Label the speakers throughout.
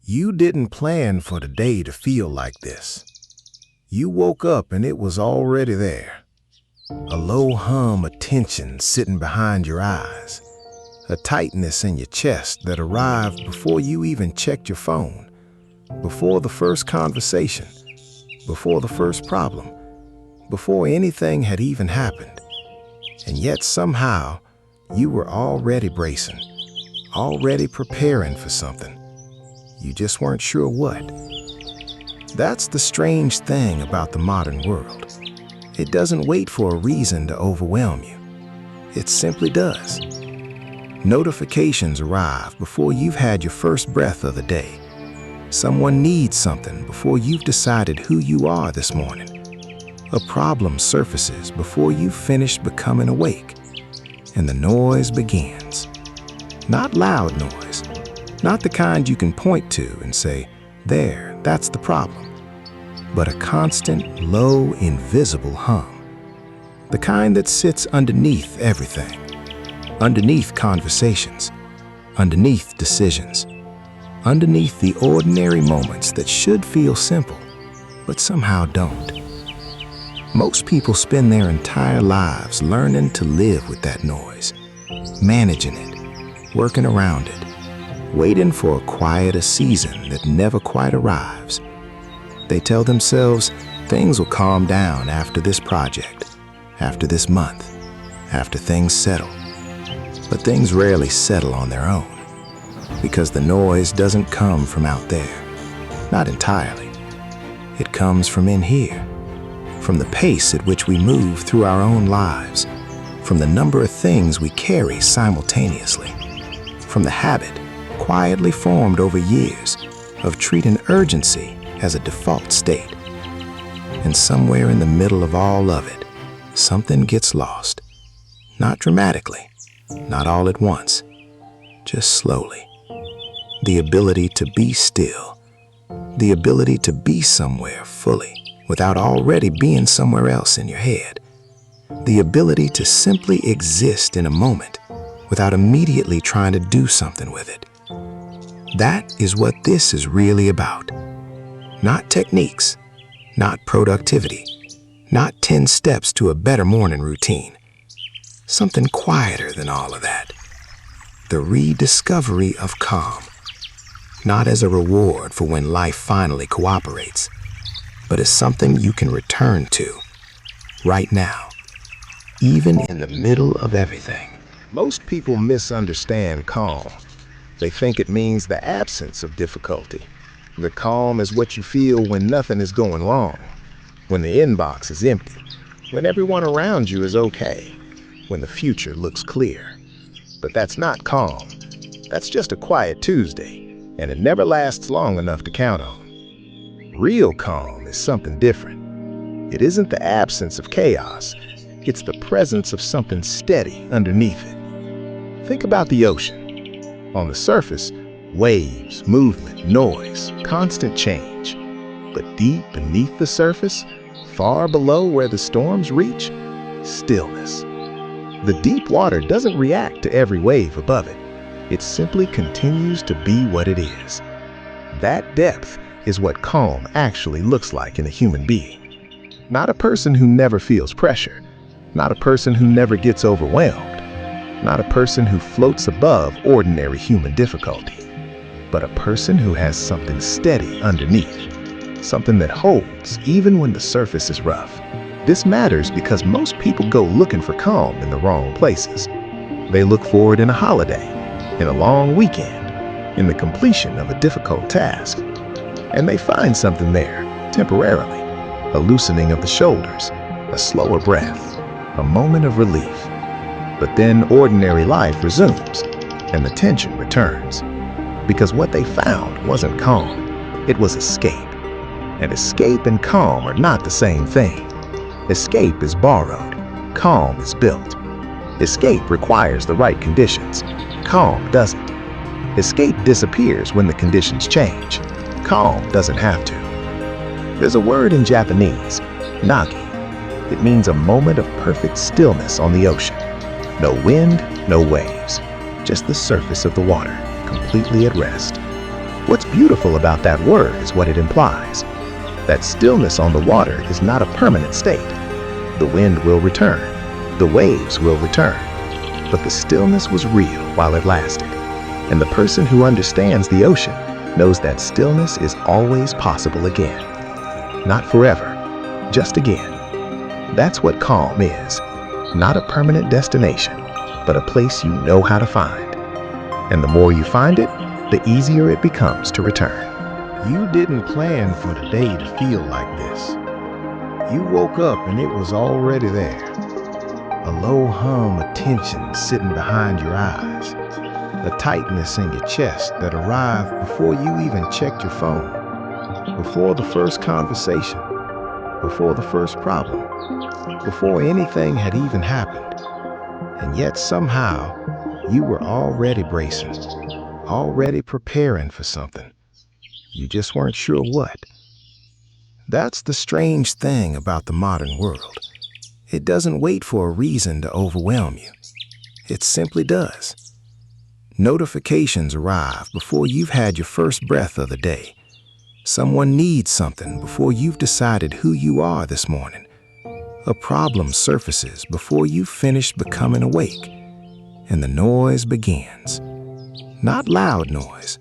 Speaker 1: You didn't plan for the day to feel like this. You woke up and it was already there. A low hum of tension sitting behind your eyes. A tightness in your chest that arrived before you even checked your phone, before the first conversation, before the first problem, before anything had even happened. And yet somehow, you were already bracing, already preparing for something. You just weren't sure what. That's the strange thing about the modern world. It doesn't wait for a reason to overwhelm you. It simply does. Notifications arrive before you've had your first breath of the day. Someone needs something before you've decided who you are this morning. A problem surfaces before you've finished becoming awake. And the noise begins. Not loud noise. Not the kind you can point to and say, there, that's the problem. But a constant, low, invisible hum. The kind that sits underneath everything. Underneath conversations. Underneath decisions. Underneath the ordinary moments that should feel simple, but somehow don't. Most people spend their entire lives learning to live with that noise, managing it, working around it, waiting for a quieter season that never quite arrives. They tell themselves things will calm down after this project, after this month, after things settle. But things rarely settle on their own, because the noise doesn't come from out there, not entirely. It comes from in here, from the pace at which we move through our own lives, from the number of things we carry simultaneously, from the habit, quietly formed over years, of treating urgency as a default state. And somewhere in the middle of all of it, something gets lost. Not dramatically, not all at once, just slowly. The ability to be still, the ability to be somewhere fully without already being somewhere else in your head. The ability to simply exist in a moment without immediately trying to do something with it. That is what this is really about. Not techniques, not productivity, not 10 steps to a better morning routine. Something quieter than all of that. The rediscovery of calm. Not as a reward for when life finally cooperates, but as something you can return to right now, even in the middle of everything. Most people misunderstand calm. They think it means the absence of difficulty. The calm is what you feel when nothing is going wrong, when the inbox is empty, when everyone around you is okay, when the future looks clear. But that's not calm. That's just a quiet Tuesday, and it never lasts long enough to count on. Real calm is something different. It isn't the absence of chaos. It's the presence of something steady underneath it. Think about the ocean. On the surface, waves, movement, noise, constant change. But deep beneath the surface, far below where the storms reach, stillness. The deep water doesn't react to every wave above it. It simply continues to be what it is. That depth is what calm actually looks like in a human being. Not a person who never feels pressure. Not a person who never gets overwhelmed. Not a person who floats above ordinary human difficulty, but a person who has something steady underneath, something that holds even when the surface is rough. This matters because most people go looking for calm in the wrong places. They look for it in a holiday, in a long weekend, in the completion of a difficult task. And they find something there, temporarily, a loosening of the shoulders, a slower breath, a moment of relief. But then ordinary life resumes, and the tension returns. Because what they found wasn't calm, it was escape. And escape and calm are not the same thing. Escape is borrowed, calm is built. Escape requires the right conditions, calm doesn't. Escape disappears when the conditions change, calm doesn't have to. There's a word in Japanese, nagi. It means a moment of perfect stillness on the ocean. No wind, no waves, just the surface of the water, completely at rest.
Speaker 2: What's beautiful about that word is what it implies. That stillness on the water is not a permanent state. The wind will return. The waves will return. But the stillness was real while it lasted. And the person who understands the ocean knows that stillness is always possible again. Not forever, just again. That's what calm is. Not a permanent destination, but a place you know how to find. And the more you find it, the easier it becomes to return.
Speaker 1: You didn't plan for the day to feel like this. You woke up and it was already there. A low hum of tension sitting behind your eyes. A tightness in your chest that arrived before you even checked your phone. Before the first conversation. Before the first problem. Before anything had even happened. And yet somehow, you were already bracing. Already preparing for something. You just weren't sure what. That's the strange thing about the modern world. It doesn't wait for a reason to overwhelm you. It simply does. Notifications arrive before you've had your first breath of the day. Someone needs something before you've decided who you are this morning. A problem surfaces before you've finished becoming awake. And the noise begins. Not loud noise.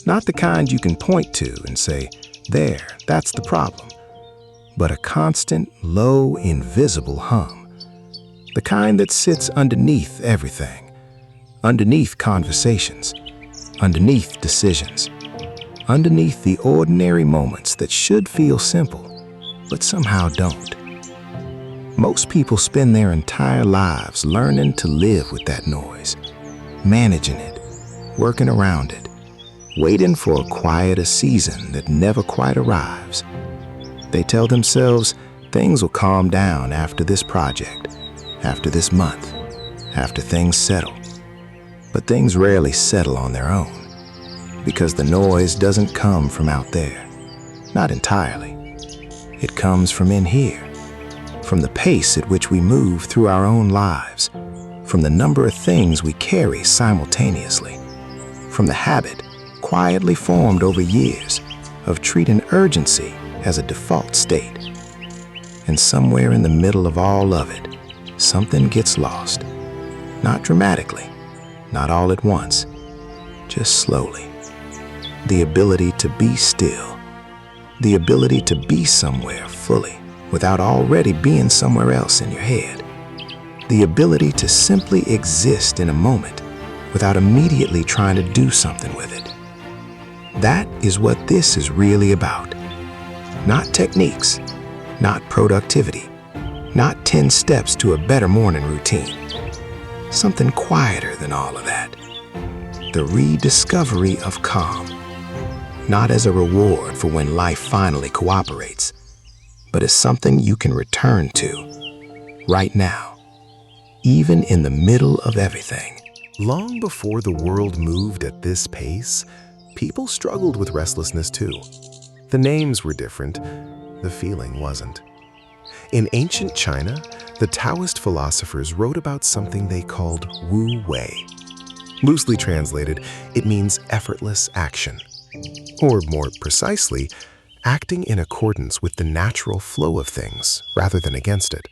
Speaker 1: Not the kind you can point to and say, there, that's the problem. But a constant, low, invisible hum. The kind that sits underneath everything. Underneath conversations. Underneath decisions. Underneath the ordinary moments that should feel simple, but somehow don't. Most people spend their entire lives learning to live with that noise. Managing it. Working around it. Waiting for a quieter season that never quite arrives. They tell themselves things will calm down after this project, after this month, after things settle. But things rarely settle on their own, because the noise doesn't come from out there. Not entirely. It comes from in here, from the pace at which we move through our own lives, from the number of things we carry simultaneously, from the habit, quietly formed over years, of treating urgency as a default state. And somewhere in the middle of all of it, something gets lost. Not dramatically, not all at once, just slowly. The ability to be still, the ability to be somewhere fully without already being somewhere else in your head. The ability to simply exist in a moment without immediately trying to do something with it. That is what this is really about. Not techniques, not productivity, not 10 steps to a better morning routine. Something quieter than all of that. The rediscovery of calm. Not as a reward for when life finally cooperates, but as something you can return to right now, even in the middle of everything.
Speaker 3: Long before the world moved at this pace, people struggled with restlessness too. The names were different, the feeling wasn't. In ancient China, the Taoist philosophers wrote about something they called Wu Wei. Loosely translated, it means effortless action. Or more precisely, acting in accordance with the natural flow of things rather than against it.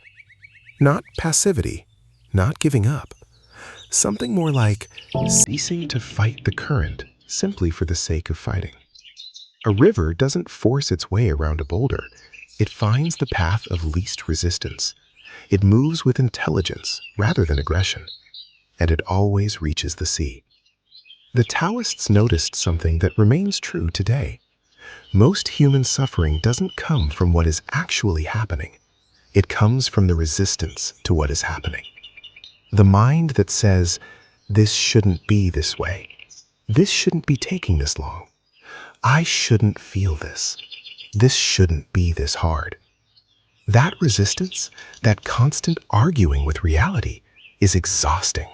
Speaker 3: Not passivity, not giving up. Something more like ceasing to fight the current simply for the sake of fighting. A river doesn't force its way around a boulder. It finds the path of least resistance. It moves with intelligence rather than aggression. And it always reaches the sea. The Taoists noticed something that remains true today. Most human suffering doesn't come from what is actually happening. It comes from the resistance to what is happening. The mind that says, this shouldn't be this way. This shouldn't be taking this long. I shouldn't feel this. This shouldn't be this hard. That resistance, that constant arguing with reality, is exhausting.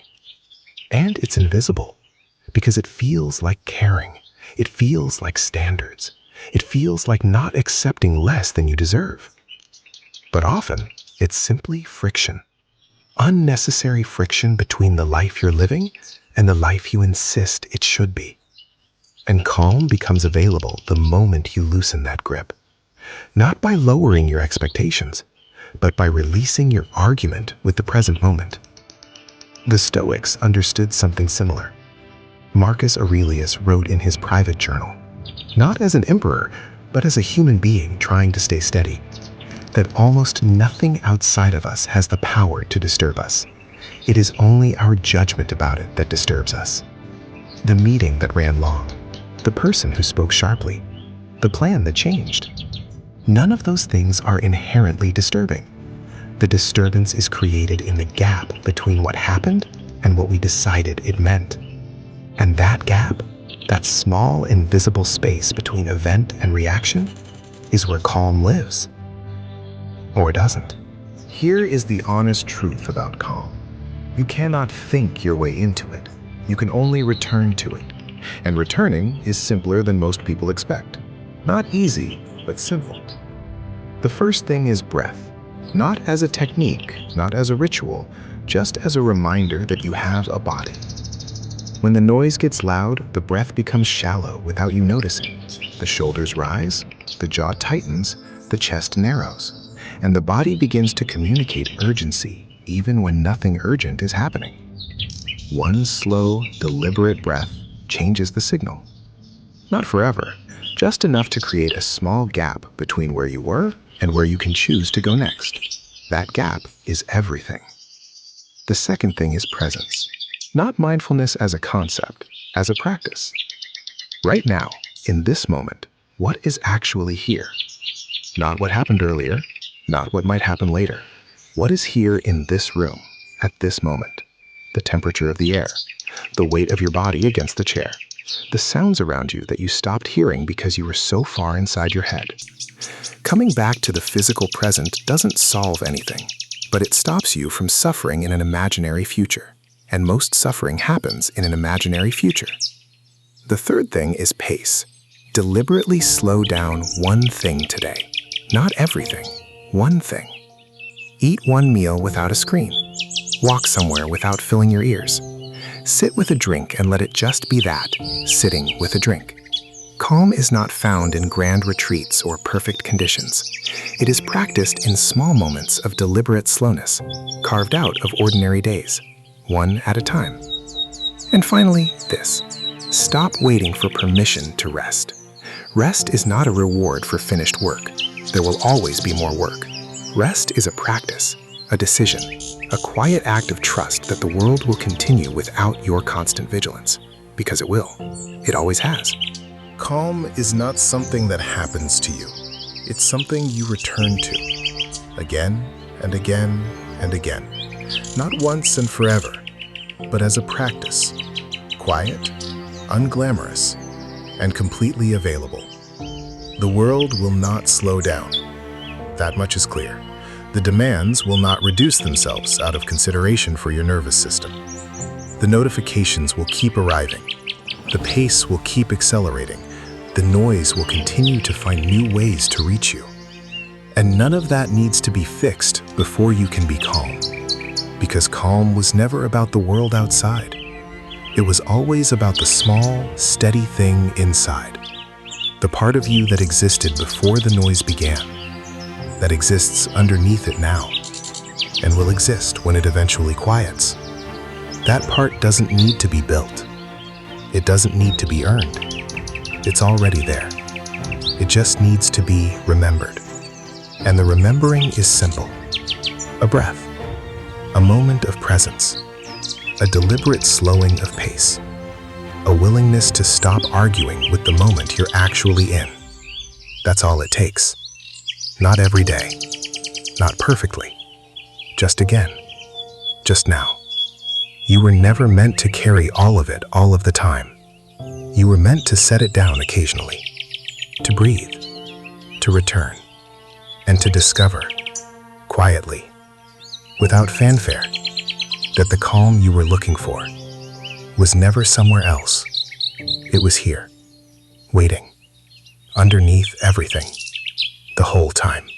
Speaker 3: And it's invisible, because it feels like caring. It feels like standards. It feels like not accepting less than you deserve. But often, it's simply friction. Unnecessary friction between the life you're living and the life you insist it should be. And calm becomes available the moment you loosen that grip. Not by lowering your expectations, but by releasing your argument with the present moment. The Stoics understood something similar. Marcus Aurelius wrote in his private journal, not as an emperor, but as a human being trying to stay steady, that almost nothing outside of us has the power to disturb us. It is only our judgment about it that disturbs us. The meeting that ran long, the person who spoke sharply, the plan that changed. None of those things are inherently disturbing. The disturbance is created in the gap between what happened and what we decided it meant. And that gap, that small invisible space between event and reaction, is where calm lives. Or doesn't.
Speaker 1: Here is the honest truth about calm. You cannot think your way into it. You can only return to it. And returning is simpler than most people expect. Not easy, but simple. The first thing is breath. Not as a technique, not as a ritual, just as a reminder that you have a body. When the noise gets loud, the breath becomes shallow without you noticing. The shoulders rise, the jaw tightens, the chest narrows, and the body begins to communicate urgency, even when nothing urgent is happening. One slow, deliberate breath changes the signal. Not forever, just enough to create a small gap between where you were and where you can choose to go next. That gap is everything. The second thing is presence. Not mindfulness as a concept, as a practice. Right now, in this moment, what is actually here? Not what happened earlier, not what might happen later. What is here in this room, at this moment? The temperature of the air, the weight of your body against the chair, the sounds around you that you stopped hearing because you were so far inside your head. Coming back to the physical present doesn't solve anything, but it stops you from suffering in an imaginary future. And most suffering happens in an imaginary future. The third thing is pace. Deliberately slow down one thing today. Not everything, one thing. Eat one meal without a screen. Walk somewhere without filling your ears. Sit with a drink and let it just be that, sitting with a drink. Calm is not found in grand retreats or perfect conditions. It is practiced in small moments of deliberate slowness, carved out of ordinary days, one at a time. And finally, this. Stop waiting for permission to rest. Rest is not a reward for finished work. There will always be more work. Rest is a practice, a decision, a quiet act of trust that the world will continue without your constant vigilance, because it will. It always has. Calm is not something that happens to you. It's something you return to, again and again and again. Not once and forever, but as a practice, quiet, unglamorous, and completely available. The world will not slow down. That much is clear. The demands will not reduce themselves out of consideration for your nervous system. The notifications will keep arriving. The pace will keep accelerating. The noise will continue to find new ways to reach you. And none of that needs to be fixed before you can be calm. Because calm was never about the world outside. It was always about the small, steady thing inside. The part of you that existed before the noise began, that exists underneath it now, and will exist when it eventually quiets. That part doesn't need to be built. It doesn't need to be earned. It's already there. It just needs to be remembered. And the remembering is simple. A breath, a moment of presence, a deliberate slowing of pace, a willingness to stop arguing with the moment you're actually in. That's all it takes. Not every day, not perfectly, just again, just now. You were never meant to carry all of it all of the time. You were meant to set it down occasionally, to breathe, to return, and to discover, quietly, without fanfare, that the calm you were looking for was never somewhere else. It was here, waiting, underneath everything, the whole time.